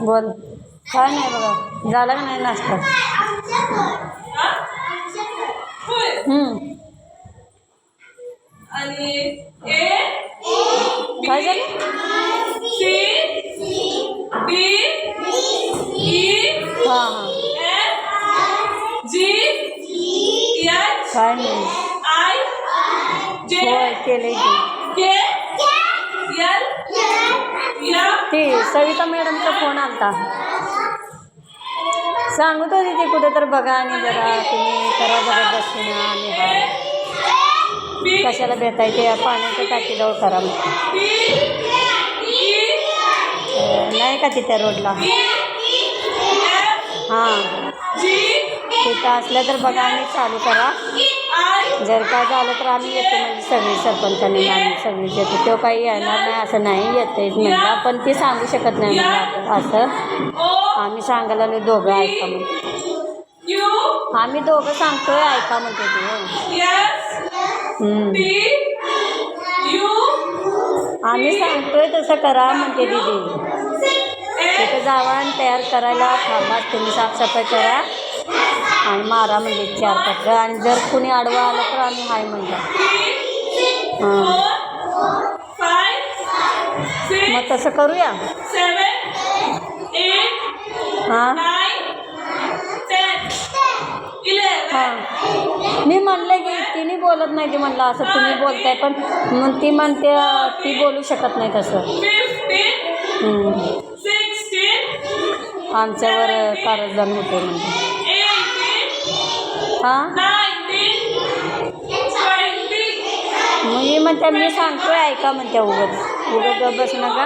बोल काय नाही बघा झाला का नाही नाश्ता काय झालं हां काय नाही होय केले ती सविता मॅडमचा फोन आलता सांगत होती ती कुठे तर बघा आणि जरा तुम्ही करा जबरदस्तीनं आणि कशाला भेटाय ते पाण्याच्या टाकीजवळ करा नाही का तिथे रोडला हां तिथं असलं तर बघा आणि चालू करा जर काय झालं तर आम्ही येतो म्हणजे सगळी सरपंचांनी आम्ही सगळीच येतो तो काही येणार नाही असं नाही येते म्हणला पण ती सांगू शकत नाही मला असं आम्ही सांगायला आलो दोघं ऐका म्हणतो आम्ही दोघं सांगतोय ऐका म्हणतो तू आम्ही सांगतोय तसं करा म्हणते दीदी तिथं जावा आणि तयार करायला थांबा तुम्ही साफसफाई करा आणि मारा म्हणजे 4 पत्र आणि जर कुणी आडवा आलं तर आम्ही हाय म्हणतो मग तसं करूया हां हां मी म्हणलं की तिने बोलत नाही ती म्हणलं असं तुम्ही बोलताय पण मग ती म्हणते ती बोलू शकत नाही तसं आमच्यावर कारस्थान होते म्हणजे हां मी म्हणते मी सांगतोय ऐका म्हणते उगत गप बसू नका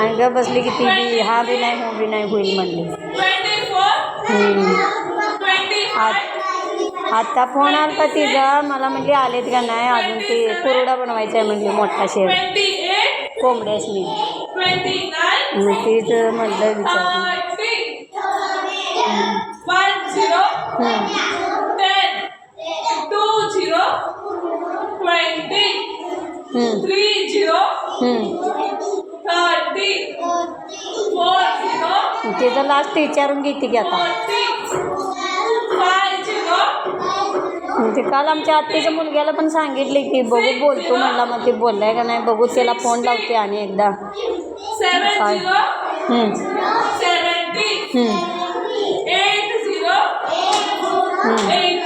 आणि गप बसली की ती बी हा बी नाही हो बी नाही होईल म्हणली आत्ता फोन आला का तिचा मला म्हणली आलेत का नाही अजून ते कुरडा बनवायचा आहे म्हणली मोठा शेर कोंबड्यासनी मग तीच म्हटलं विचार 30 तिचं लास्ट विचारून घेते की आता ते काल आमच्या आत्तीच्या मुलग्याला पण सांगितले की बघू बोलतो म्हणला मग ते बोललाय का नाही बघू त्याला फोन लावते आणि एकदा काय 70 80